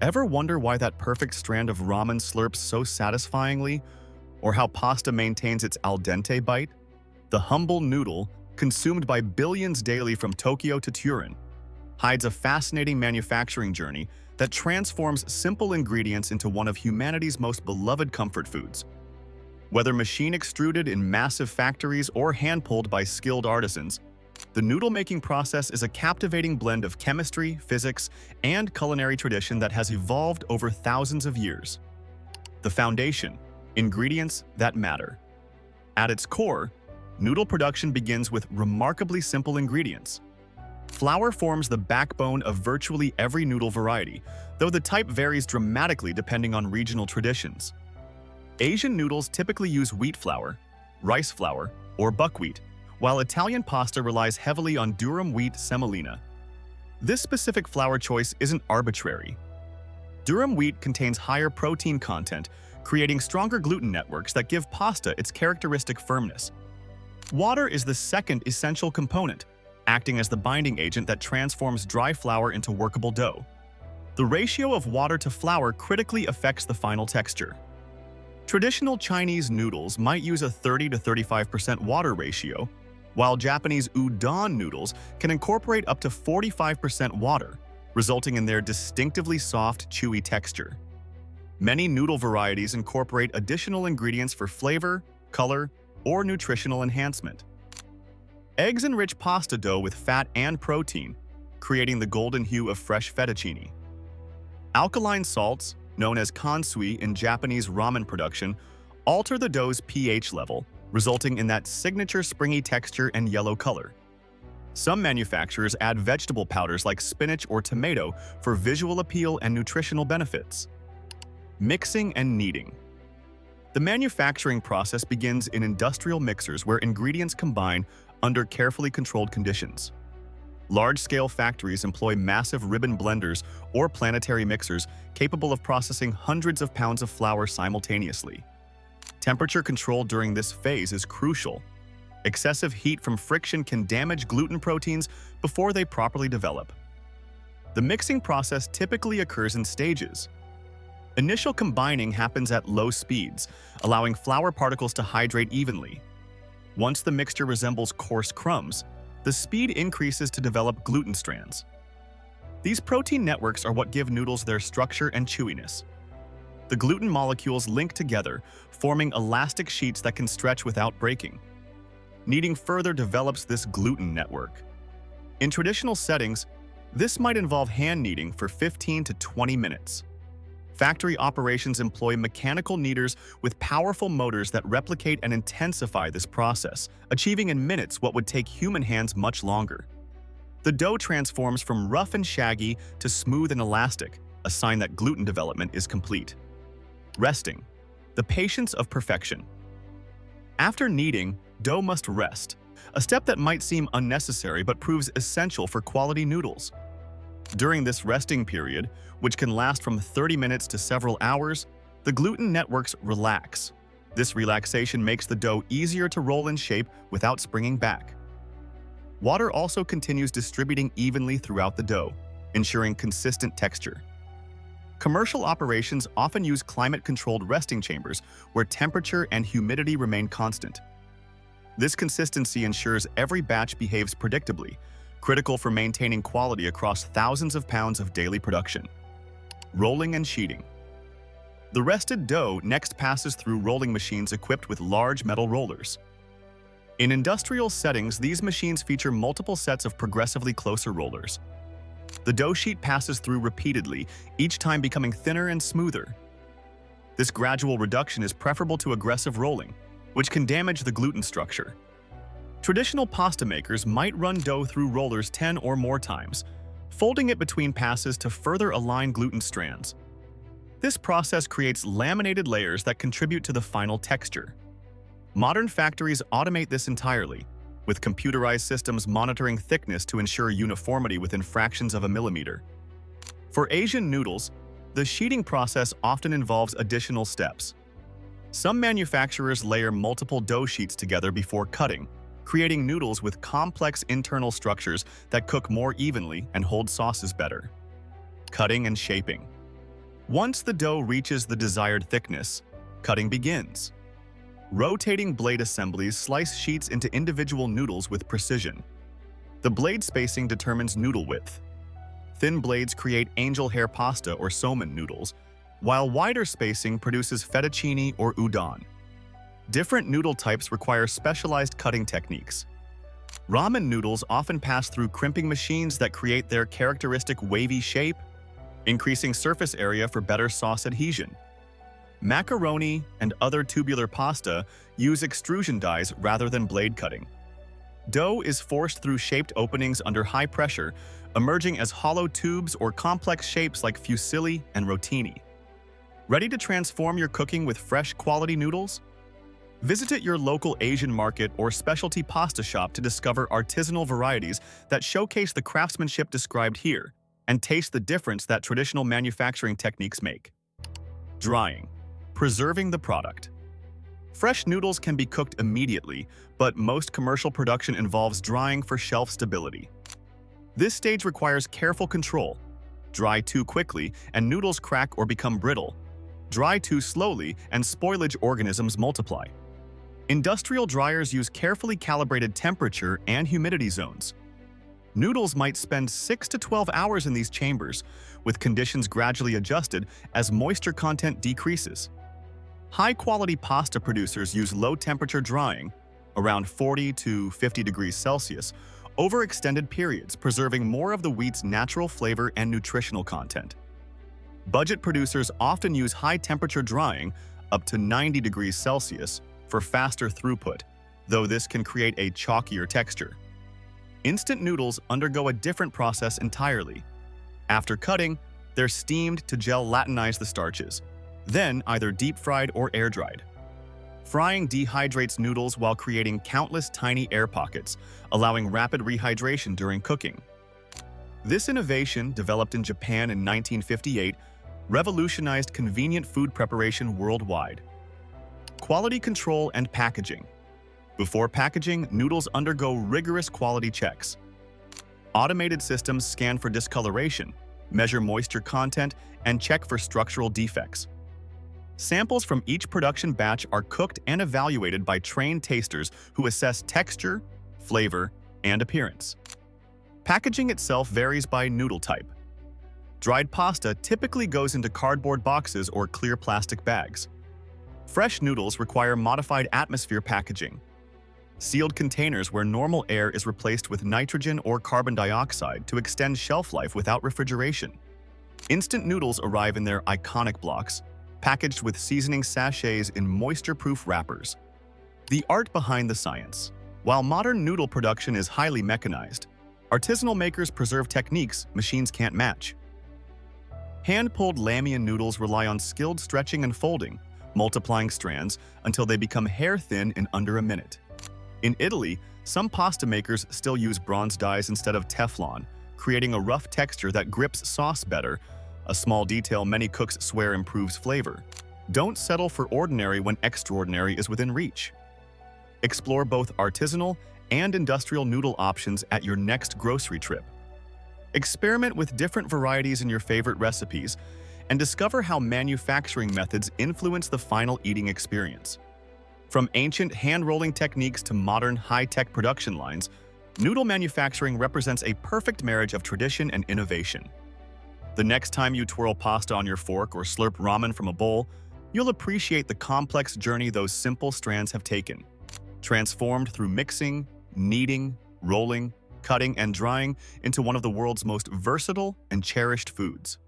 Ever wonder why that perfect strand of ramen slurps so satisfyingly? Or how pasta maintains its al dente bite? The humble noodle, consumed by billions daily from Tokyo to Turin, hides a fascinating manufacturing journey that transforms simple ingredients into one of humanity's most beloved comfort foods. Whether machine-extruded in massive factories or hand-pulled by skilled artisans, the noodle-making process is a captivating blend of chemistry, physics, and culinary tradition that has evolved over thousands of years. The foundation: ingredients that matter. At its core, noodle production begins with remarkably simple ingredients. Flour forms the backbone of virtually every noodle variety, though the type varies dramatically depending on regional traditions. Asian noodles typically use wheat flour, rice flour, or buckwheat, while Italian pasta relies heavily on durum wheat semolina. This specific flour choice isn't arbitrary. Durum wheat contains higher protein content, creating stronger gluten networks that give pasta its characteristic firmness. Water is the second essential component, acting as the binding agent that transforms dry flour into workable dough. The ratio of water to flour critically affects the final texture. Traditional Chinese noodles might use a 30 to 35% water ratio, while Japanese udon noodles can incorporate up to 45% water, resulting in their distinctively soft, chewy texture. Many noodle varieties incorporate additional ingredients for flavor, color, or nutritional enhancement. Eggs enrich pasta dough with fat and protein, creating the golden hue of fresh fettuccine. Alkaline salts, known as kansui in Japanese ramen production, alter the dough's pH level, resulting in that signature springy texture and yellow color. Some manufacturers add vegetable powders like spinach or tomato for visual appeal and nutritional benefits. Mixing and kneading. The manufacturing process begins in industrial mixers where ingredients combine under carefully controlled conditions. Large-scale factories employ massive ribbon blenders or planetary mixers capable of processing hundreds of pounds of flour simultaneously. Temperature control during this phase is crucial. Excessive heat from friction can damage gluten proteins before they properly develop. The mixing process typically occurs in stages. Initial combining happens at low speeds, allowing flour particles to hydrate evenly. Once the mixture resembles coarse crumbs, the speed increases to develop gluten strands. These protein networks are what give noodles their structure and chewiness. The gluten molecules link together, forming elastic sheets that can stretch without breaking. Kneading further develops this gluten network. In traditional settings, this might involve hand kneading for 15 to 20 minutes. Factory operations employ mechanical kneaders with powerful motors that replicate and intensify this process, achieving in minutes what would take human hands much longer. The dough transforms from rough and shaggy to smooth and elastic, a sign that gluten development is complete. Resting. The patience of perfection. After kneading, dough must rest, a step that might seem unnecessary but proves essential for quality noodles. During this resting period, which can last from 30 minutes to several hours, the gluten networks relax. This relaxation makes the dough easier to roll in shape without springing back. Water also continues distributing evenly throughout the dough, ensuring consistent texture. Commercial operations often use climate-controlled resting chambers where temperature and humidity remain constant. This consistency ensures every batch behaves predictably, critical for maintaining quality across thousands of pounds of daily production. Rolling and sheeting. The rested dough next passes through rolling machines equipped with large metal rollers. In industrial settings, these machines feature multiple sets of progressively closer rollers. The dough sheet passes through repeatedly, each time becoming thinner and smoother. This gradual reduction is preferable to aggressive rolling, which can damage the gluten structure. Traditional pasta makers might run dough through rollers 10 or more times, folding it between passes to further align gluten strands. This process creates laminated layers that contribute to the final texture. Modern factories automate this entirely, with computerized systems monitoring thickness to ensure uniformity within fractions of a millimeter. For Asian noodles, the sheeting process often involves additional steps. Some manufacturers layer multiple dough sheets together before cutting, creating noodles with complex internal structures that cook more evenly and hold sauces better. Cutting and shaping. Once the dough reaches the desired thickness, cutting begins. Rotating blade assemblies slice sheets into individual noodles with precision. The blade spacing determines noodle width. Thin blades create angel hair pasta or somen noodles, while wider spacing produces fettuccine or udon. Different noodle types require specialized cutting techniques. Ramen noodles often pass through crimping machines that create their characteristic wavy shape, increasing surface area for better sauce adhesion. Macaroni and other tubular pasta use extrusion dies rather than blade cutting. Dough is forced through shaped openings under high pressure, emerging as hollow tubes or complex shapes like fusilli and rotini. Ready to transform your cooking with fresh quality noodles? Visit your local Asian market or specialty pasta shop to discover artisanal varieties that showcase the craftsmanship described here and taste the difference that traditional manufacturing techniques make. Drying. Preserving the product. Fresh noodles can be cooked immediately, but most commercial production involves drying for shelf stability. This stage requires careful control. Dry too quickly and noodles crack or become brittle. Dry too slowly and spoilage organisms multiply. Industrial dryers use carefully calibrated temperature and humidity zones. Noodles might spend 6 to 12 hours in these chambers, with conditions gradually adjusted as moisture content decreases. High-quality pasta producers use low-temperature drying, around 40 to 50 degrees Celsius, over extended periods, preserving more of the wheat's natural flavor and nutritional content. Budget producers often use high-temperature drying, up to 90 degrees Celsius, for faster throughput, though this can create a chalkier texture. Instant noodles undergo a different process entirely. After cutting, they're steamed to gelatinize the starches, then either deep-fried or air-dried. Frying dehydrates noodles while creating countless tiny air pockets, allowing rapid rehydration during cooking. This innovation, developed in Japan in 1958, revolutionized convenient food preparation worldwide. Quality control and packaging. Before packaging, noodles undergo rigorous quality checks. Automated systems scan for discoloration, measure moisture content, and check for structural defects. Samples from each production batch are cooked and evaluated by trained tasters who assess texture, flavor, and appearance. Packaging itself varies by noodle type. Dried pasta typically goes into cardboard boxes or clear plastic bags. Fresh noodles require modified atmosphere packaging. Sealed containers where normal air is replaced with nitrogen or carbon dioxide to extend shelf life without refrigeration. Instant noodles arrive in their iconic blocks, packaged with seasoning sachets in moisture-proof wrappers. The art behind the science. While modern noodle production is highly mechanized, artisanal makers preserve techniques machines can't match. Hand-pulled Lamian noodles rely on skilled stretching and folding, multiplying strands until they become hair-thin in under a minute. In Italy, some pasta makers still use bronze dies instead of Teflon, creating a rough texture that grips sauce better, a small detail many cooks swear improves flavor. Don't settle for ordinary when extraordinary is within reach. Explore both artisanal and industrial noodle options at your next grocery trip. Experiment with different varieties in your favorite recipes and discover how manufacturing methods influence the final eating experience. From ancient hand-rolling techniques to modern high-tech production lines, noodle manufacturing represents a perfect marriage of tradition and innovation. The next time you twirl pasta on your fork or slurp ramen from a bowl, you'll appreciate the complex journey those simple strands have taken. Transformed through mixing, kneading, rolling, cutting, and drying into one of the world's most versatile and cherished foods.